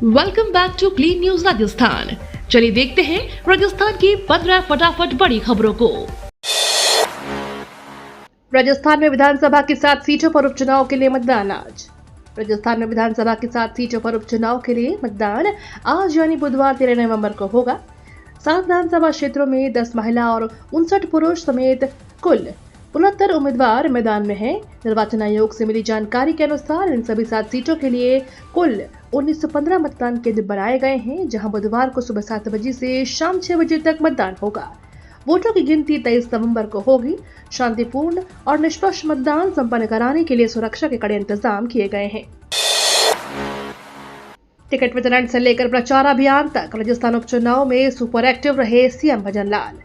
Welcome back to clean news Rajasthan. चलिए देखते हैं राजस्थान की 15 फटाफट बड़ी खबरों को। राजस्थान में विधानसभा की 7 सीटों पर उपचुनाव के लिए मतदान आज। राजस्थान में विधानसभा की 7 सीटों पर उपचुनाव के लिए मतदान आज यानी बुधवार 13 नवंबर को होगा। 7 विधानसभा क्षेत्रों में 10 महिला और 59 पुरुष समेत कुल 69 उम्मीदवार मैदान में हैं। निर्वाचन आयोग से मिली जानकारी के अनुसार इन सभी 7 सीटों के लिए कुल 1915 मतदान केंद्र बनाए गए हैं, जहां बुधवार को सुबह 7 बजे से शाम 6 बजे तक मतदान होगा। वोटों की गिनती 23 नवंबर को होगी। शांतिपूर्ण और निष्पक्ष मतदान संपन्न कराने के लिए सुरक्षा के कड़े इंतजाम किए गए हैं। टिकट वितरण से लेकर प्रचार अभियान तक राजस्थान उपचुनाव में सुपर एक्टिव रहे सीएम भजनलाल।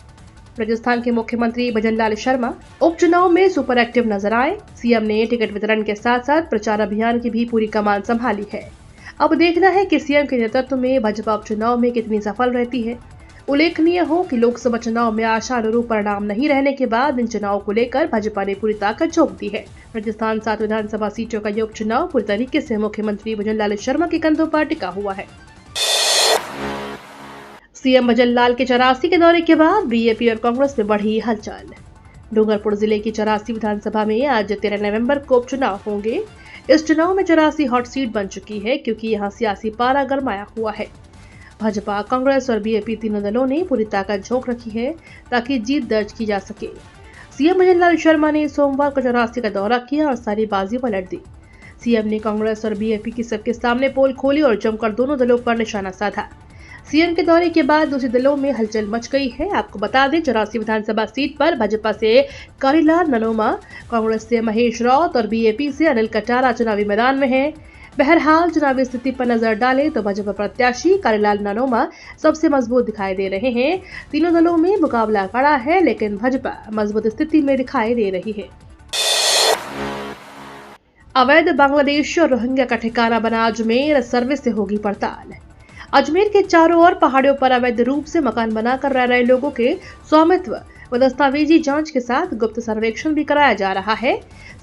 राजस्थान के मुख्यमंत्री भजनलाल शर्मा उपचुनाव में सुपर एक्टिव नजर आए। सीएम ने टिकट वितरण के साथ साथ प्रचार अभियान की भी पूरी कमान संभाली है। अब देखना है कि सीएम के नेतृत्व में भाजपा उपचुनाव में कितनी सफल रहती है। उल्लेखनीय हो कि लोकसभा चुनाव में आशा अनुरूप परिणाम नहीं रहने के बाद इन चुनाव को लेकर भाजपा ने पूरी ताकत झोंक दी है। राजस्थान 7 विधानसभा सीटों का ये उपचुनाव पूरी तरीके से मुख्यमंत्री भजनलाल शर्मा के कंधों पर टिका हुआ है। सीएम भजनलाल के 84 के दौरे के बाद बीजेपी और कांग्रेस में बढ़ी हलचल। डूंगरपुर जिले की 84 विधानसभा में आज 13 नवंबर को उपचुनाव होंगे। इस चुनाव में 84 हॉट सीट बन चुकी है, क्योंकि यहां सियासी पारा गरमाया हुआ है। भाजपा, कांग्रेस और बीजेपी तीनों दलों ने पूरी ताकत झोंक रखी है ताकि जीत दर्ज की जा सके। सीएम भजनलाल शर्मा ने सोमवार को 84 का दौरा किया और सारी बाजी पलट दी। सीएम ने कांग्रेस और बीजेपी की सबके सामने पोल खोली और जमकर दोनों दलों पर निशाना साधा। सीएम के दौरे के बाद दूसरे दलों में हलचल मच गई है। आपको बता दें, 84 विधानसभा सीट पर भाजपा से कारीलाल ननोमा, कांग्रेस से महेश राउत और बीजेपी से अनिल कटारा चुनावी मैदान में हैं। बहरहाल चुनावी स्थिति पर नजर डालें तो भाजपा प्रत्याशी कारीलाल ननोमा सबसे मजबूत दिखाई दे रहे हैं। तीनों दलों में मुकाबला कड़ा है, लेकिन भाजपा मजबूत स्थिति में दिखाई दे रही है। अवैध बांग्लादेशी और रोहिंग्या का ठिकाना बना अजमेर सर्वे से होगी पड़ताल। अजमेर के चारों ओर पहाड़ियों पर अवैध रूप से मकान बनाकर रह रहे लोगों के स्वामित्व व दस्तावेजी जांच के साथ गुप्त सर्वेक्षण भी कराया जा रहा है।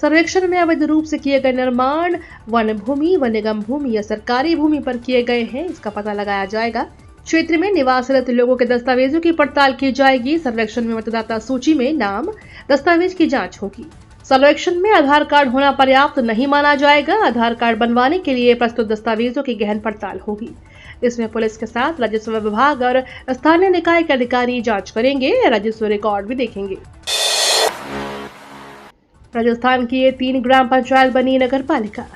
सर्वेक्षण में अवैध रूप से किए गए निर्माण वन भूमि व निगम भूमि या सरकारी भूमि पर किए गए हैं, इसका पता लगाया जाएगा। क्षेत्र में निवासरत लोगों के दस्तावेजों की पड़ताल की जाएगी। सर्वेक्षण में मतदाता सूची में नाम, दस्तावेज की जाँच होगी। सर्वेक्षण में आधार कार्ड होना पर्याप्त नहीं माना जाएगा। आधार कार्ड बनवाने के लिए प्रस्तुत दस्तावेजों की गहन पड़ताल होगी। इसमें पुलिस के साथ राजस्व विभाग और स्थानीय निकाय के अधिकारी जांच करेंगे, राजस्व रिकॉर्ड भी देखेंगे। राजस्थान की ये 3 ग्राम पंचायत बनी नगर पालिका।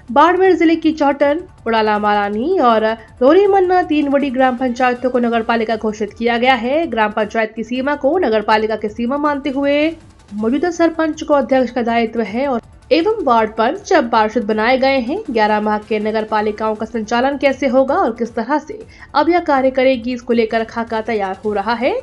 बाड़मेर जिले की चौटन, उड़ाला मालानी और रोरीमन्ना 3 बड़ी ग्राम पंचायतों को नगर पालिका घोषित किया गया है। ग्राम पंचायत की सीमा को नगर पालिका की सीमा मानते हुए मौजूदा सरपंच को अध्यक्ष का दायित्व है और एवं वार्ड पंच अब पार्षद बनाए गए हैं। 11 माह के नगर पालिकाओं का संचालन कैसे होगा और किस तरह से अब यह कार्य करेगी, इसको लेकर खाका तैयार हो रहा है।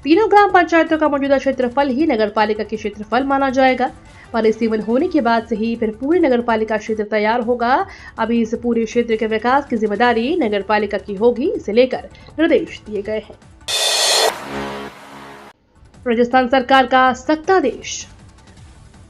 तीनों ग्राम पंचायतों का मौजूदा क्षेत्रफल ही नगर पालिका के क्षेत्रफल माना जाएगा। परिसीमन होने के बाद से ही फिर पूरी नगर पालिका क्षेत्र तैयार होगा। अभी इस पूरे क्षेत्र के विकास की जिम्मेदारी नगर पालिका की होगी, इसे लेकर निर्देश दिए गए हैं। राजस्थान सरकार का सख्त आदेश।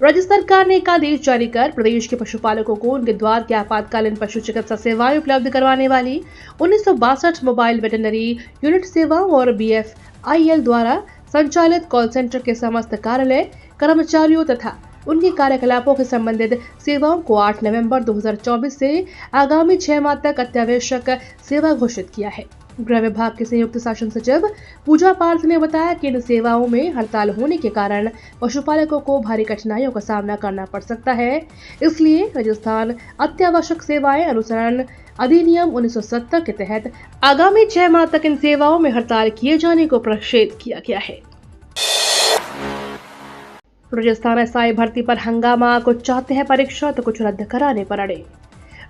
राज्य सरकार ने एक आदेश जारी कर प्रदेश के पशुपालकों को उनके द्वार के आपातकालीन पशु चिकित्सा सेवाएं उपलब्ध करवाने वाली 1962 मोबाइल वेटरनरी यूनिट सेवाओं और BFIL द्वारा संचालित कॉल सेंटर के समस्त कार्यालय, कर्मचारियों तथा उनके कार्यकलापों के संबंधित सेवाओं को 8 नवंबर 2024 से आगामी 6 माह तक अत्यावश्यक सेवा घोषित किया है। गृह विभाग के संयुक्त शासन सचिव पूजा पार्थ ने बताया कि इन सेवाओं में हड़ताल होने के कारण पशुपालकों को भारी कठिनाइयों का सामना करना पड़ सकता है। इसलिए राजस्थान अत्यावश्यक सेवाएं अनुसरण अधिनियम 1970 के तहत आगामी 6 माह तक इन सेवाओं में हड़ताल किए जाने को प्रक्षेप किया गया है। राजस्थान SI भर्ती पर हंगामा, कुछ चाहते हैं परीक्षा तो कुछ रद्द कराने पर अड़े।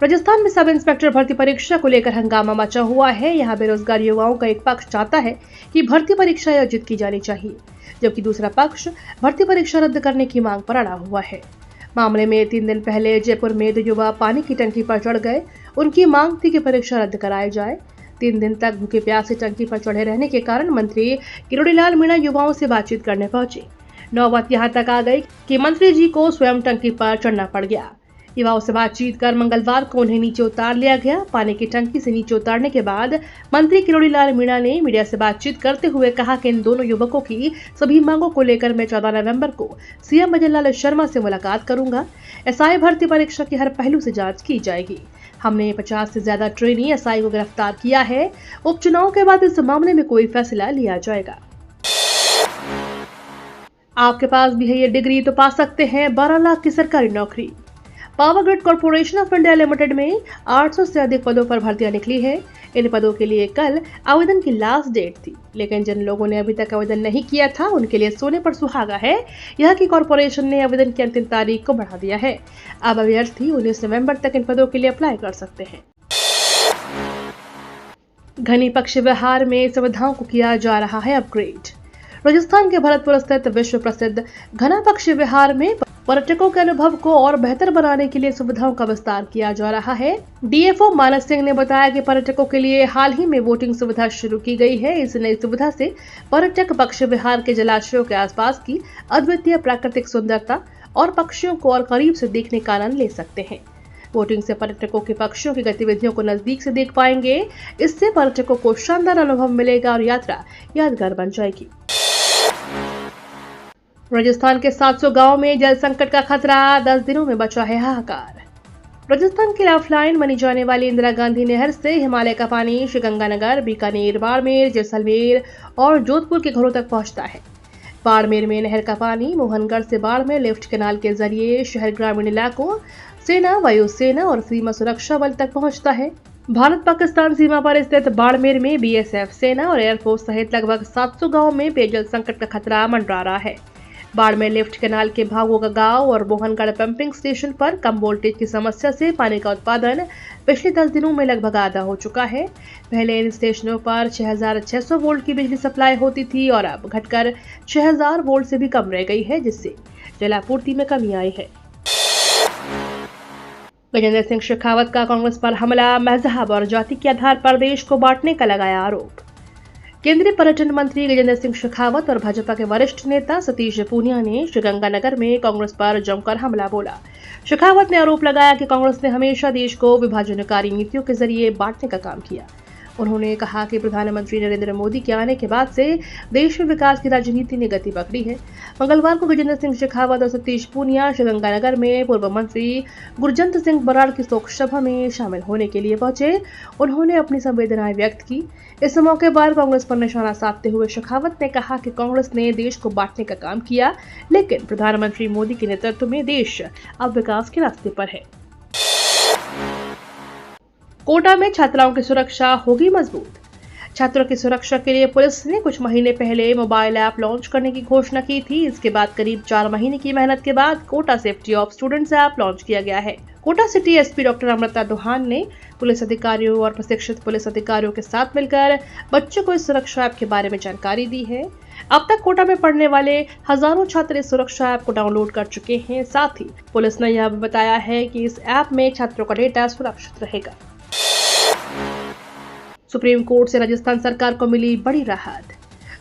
राजस्थान में सब इंस्पेक्टर भर्ती परीक्षा को लेकर हंगामा मचा हुआ है। यहाँ बेरोजगार युवाओं का एक पक्ष चाहता है कि भर्ती परीक्षा आयोजित की जानी चाहिए, जबकि दूसरा पक्ष भर्ती परीक्षा रद्द करने की मांग पर अड़ा हुआ है। मामले में 3 दिन पहले जयपुर में 2 युवा पानी की टंकी पर चढ़ गए। उनकी मांग थी कि परीक्षा रद्द कराई जाए। 3 दिन तक भूखे प्यासे टंकी पर चढ़े रहने के कारण मंत्री किरोड़ीलाल मीणा युवाओं से बातचीत करने पहुंचे। नौबत यहाँ तक आ गई कि मंत्री जी को स्वयं टंकी पर चढ़ना पड़ गया। युवाओं से बातचीत कर मंगलवार को उन्हें नीचे उतार लिया गया। पानी की टंकी से नीचे उतारने के बाद मंत्री किरोड़ी लाल मीणा ने मीडिया से बातचीत करते हुए कहा कि इन दोनों युवकों की सभी मांगों को लेकर मैं 14 नवंबर को सीएम भजन लाल शर्मा से मुलाकात करूंगा। एसआई भर्ती परीक्षा की हर पहलू से जांच की जाएगी। हमने 50 से ज्यादा ट्रेनी एसआई को गिरफ्तार किया है। उपचुनाव के बाद इस मामले में कोई फैसला लिया जाएगा। आपके पास भी है ये डिग्री तो पा सकते हैं 12 लाख की सरकारी नौकरी। Power grid corporation of India limited में 800 से अधिक पदों पर भर्तियां निकली है। इन पदों के लिए कल आवेदन की लास्ट डेट थी, लेकिन जिन लोगों ने अभी तक आवेदन नहीं किया था उनके लिए सोने पर सुहागा है यह कि कॉर्पोरेशन ने आवेदन की अंतिम तारीख को बढ़ा दिया है। अब अभ्यर्थी 19 नवंबर तक इन पदों के लिए अप्लाई कर सकते हैं। घनी पक्षी विहार में सुविधाओं को किया जा रहा है अपग्रेड। राजस्थान के भरतपुर स्थित विश्व प्रसिद्ध घना पक्षी विहार में पर्यटकों के अनुभव को और बेहतर बनाने के लिए सुविधाओं का विस्तार किया जा रहा है। डीएफओ मानस सिंह ने बताया कि पर्यटकों के लिए हाल ही में बोटिंग सुविधा शुरू की गई है। इस नई सुविधा से पर्यटक पक्षी विहार के जलाशयों के आसपास की अद्वितीय प्राकृतिक सुंदरता और पक्षियों को और करीब से देखने का आनंद ले सकते हैं। बोटिंग से पर्यटकों के पक्षियों की गतिविधियों को नजदीक से देख पाएंगे। इससे पर्यटकों को शानदार अनुभव मिलेगा और यात्रा यादगार बन जाएगी। राजस्थान के 700 गांव में जल संकट का खतरा, 10 दिनों में बचा है हाहाकार। राजस्थान की लाइफलाइन मानी जाने वाली इंदिरा गांधी नहर से हिमालय का पानी श्रीगंगानगर, बीकानेर, बाड़मेर, जैसलमेर और जोधपुर के घरों तक पहुंचता है। बाड़मेर में नहर का पानी मोहनगढ़ से बाड़मेर लिफ्ट कैनाल के जरिए शहर, ग्रामीण इलाकों, सेना, वायुसेना और सीमा सुरक्षा बल तक पहुंचता है। भारत पाकिस्तान सीमा पर स्थित बाड़मेर में बीएसएफ, सेना और एयरफोर्स सहित लगभग 700 गांव में पेयजल संकट का खतरा मंडरा रहा है। बाड़मेर लिफ्ट कैनाल के भागों का गांव और मोहनगढ़ पंपिंग स्टेशन पर कम वोल्टेज की समस्या से पानी का उत्पादन पिछले 10 दिनों में लगभग आधा हो चुका है। पहले इन स्टेशनों पर 6600 वोल्ट की बिजली सप्लाई होती थी और अब घटकर 6000 वोल्ट से भी कम रह गई है, जिससे जलापूर्ति में कमी आई है। गजेंद्र सिंह शेखावत का कांग्रेस पर हमला, मजहब और जाति के आधार पर देश को बांटने का लगाया आरोप। केंद्रीय पर्यटन मंत्री गजेंद्र सिंह शेखावत और भाजपा के वरिष्ठ नेता सतीश पूनिया ने श्रीगंगानगर में कांग्रेस पर जमकर हमला बोला। शेखावत ने आरोप लगाया कि कांग्रेस ने हमेशा देश को विभाजनकारी नीतियों के जरिए बांटने का काम किया। उन्होंने कहा कि प्रधानमंत्री नरेंद्र मोदी के आने के बाद से देश में विकास की राजनीति ने गति पकड़ी है। मंगलवार को गजेंद्र सिंह शेखावत और सतीश पूनिया श्रीगंगानगर में पूर्व मंत्री गुरजंत सिंह बराड़ की शोक सभा में शामिल होने के लिए पहुंचे। उन्होंने अपनी संवेदनाएं व्यक्त की। इस मौके पर कांग्रेस पर निशाना साधते हुए शेखावत ने कहा कि कांग्रेस ने देश को बांटने का काम किया, लेकिन प्रधानमंत्री मोदी के नेतृत्व में देश अब विकास के रास्ते पर है। कोटा में छात्राओं की सुरक्षा होगी मजबूत। छात्रों की सुरक्षा के लिए पुलिस ने कुछ महीने पहले मोबाइल ऐप लॉन्च करने की घोषणा की थी। इसके बाद करीब 4 महीने की मेहनत के बाद Kota safety of students app launch किया गया है। Kota city SP doctor Amrita Dohan ने पुलिस अधिकारियों और प्रशिक्षित पुलिस अधिकारियों के साथ मिलकर बच्चों को इस सुरक्षा ऐप के बारे में जानकारी दी है। अब तक कोटा में पढ़ने वाले हजारों छात्र इस सुरक्षा ऐप को डाउनलोड कर चुके हैं। साथ ही पुलिस ने यह भी बताया है कि इस ऐप में छात्रों का डेटा सुरक्षित रहेगा। सुप्रीम कोर्ट से राजस्थान सरकार को मिली बड़ी राहत।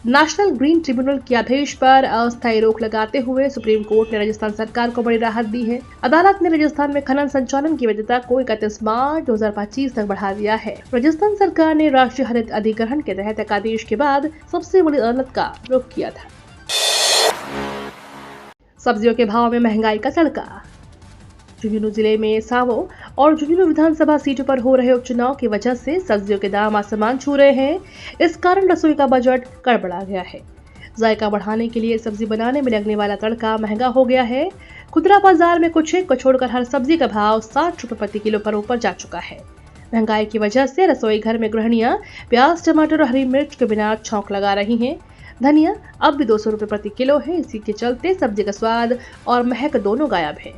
नेशनल ग्रीन ट्रिब्यूनल के आदेश पर अस्थायी रोक लगाते हुए सुप्रीम कोर्ट ने राजस्थान सरकार को बड़ी राहत दी है। अदालत ने राजस्थान में खनन संचालन की वैधता को 31 मार्च 2025 तक बढ़ा दिया है। राजस्थान सरकार ने राष्ट्रीय हरित अधिग्रहण के तहत एक आदेश के बाद सबसे बड़ी अदालत का रुख किया था। सब्जियों के भाव में महंगाई का तड़का। झुंझुनू जिले में सावो और झुंझुनू विधानसभा सीटों पर हो रहे उपचुनाव की वजह से सब्जियों के दाम आसमान छू रहे हैं। इस कारण रसोई का बजट गड़बड़ा गया है। जायका बढ़ाने के लिए सब्जी बनाने में लगने वाला तड़का महंगा हो गया है। खुदरा बाजार में कुछ एक को छोड़कर हर सब्जी का भाव 60 रुपए प्रति किलो पर ऊपर जा चुका है। महंगाई की वजह से रसोई घर में गृहिणियां प्याज, टमाटर और हरी मिर्च के बिना छौंक लगा रही हैं। धनिया अब भी 200 रुपए प्रति किलो है। इसी के चलते सब्जी का स्वाद और महक दोनों गायब है।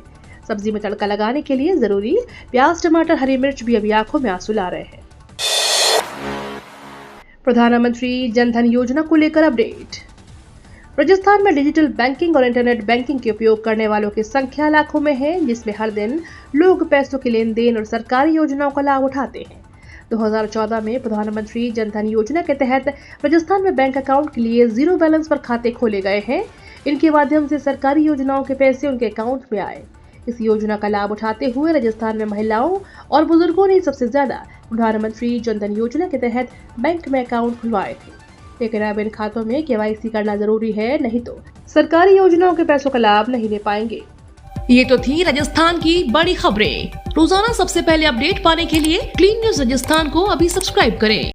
सब्जी में तड़का लगाने के लिए जरूरी प्याज, टमाटर, हरी मिर्च भी अभी आंखों में आंसू ला रहे हैं। प्रधानमंत्री जन धन योजना को लेकर अपडेट। राजस्थान में डिजिटल बैंकिंग और इंटरनेट बैंकिंग के उपयोग करने वालों की संख्या लाखों में है, जिसमें हर दिन लोग पैसों के लेन देन और सरकारी योजनाओं का लाभ उठाते हैं। 2014 में प्रधानमंत्री जन धन योजना के तहत राजस्थान में बैंक अकाउंट के लिए जीरो बैलेंस पर खाते खोले गए हैं। इनके माध्यम से सरकारी योजनाओं के पैसे उनके अकाउंट में आए। इस योजना का लाभ उठाते हुए राजस्थान में महिलाओं और बुजुर्गों ने सबसे ज्यादा प्रधानमंत्री जनधन योजना के तहत बैंक में अकाउंट खुलवाए थे। लेकिन अब इन खातों में केवाईसी करना जरूरी है, नहीं तो सरकारी योजनाओं के पैसों का लाभ नहीं ले पाएंगे। ये तो थी राजस्थान की बड़ी खबरें। रोजाना सबसे पहले अपडेट पाने के लिए क्लीन न्यूज राजस्थान को अभी सब्सक्राइब करें।